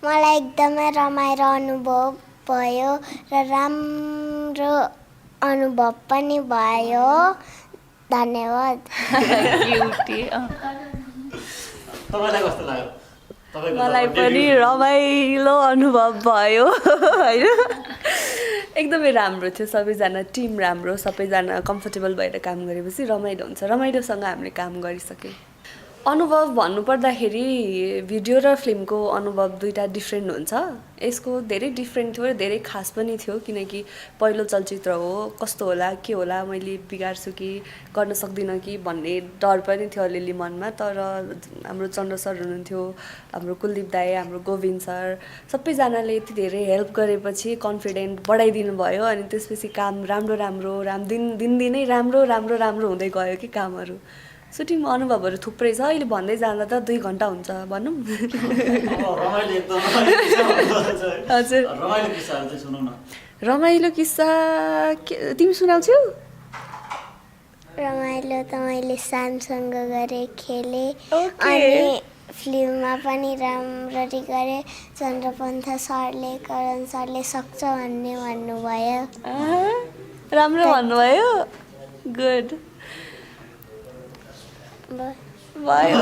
मलाई एकदमै रमाइलो अनुभव भयो र राम्रो अनुभव पनि भयो धन्यवाद क्युटी तपाईँलाई कस्तो लाग्यो मलाई पनि रमाइलो अनुभव भयो होइन एकदमै राम्रो थियो सबैजना टिम राम्रो सबैजना कम्फर्टेबल भएर काम गरेपछि रमाइलो हुन्छ रमाइलोसँग हामीले काम गरिसक्यौँ अनुभव भन्नुपर्दाखेरि भिडियो र फिल्मको अनुभव दुईवटा डिफ्रेन्ट हुन्छ यसको धेरै डिफ्रेन्ट थियो र धेरै खास पनि थियो किनकि पहिलो चलचित्र हो कस्तो होला के होला मैले बिगार्छु कि गर्न सक्दिनँ कि भन्ने डर पनि थियो अलिअलि मनमा तर हाम्रो चन्द्र सर हुनुहुन्थ्यो हाम्रो कुलदीप दाई हाम्रो गोविन्द सर सबैजनाले यति धेरै हेल्प गरेपछि कन्फिडेन्ट बढाइदिनु भयो अनि त्यसपछि काम राम्रो दिनदिनै राम्रो हुँदै गयो कि कामहरू सुटिङमा अनुभवहरू थुप्रै छ अहिले भन्दै जाँदा त 2 घन्टा हुन्छ भनौँ हजुर रमाइलो किस्सा तिमी सुनाउँछौ रमाइलो त मैले सामसँग गरेँ खेलेँ अनि फिल्ममा पनि राम्ररी गरेँ चन्द्रपन्थ सरले करण सरले सक्छ भन्ने भन्नुभयो राम्रो भन्नुभयो गुड भयो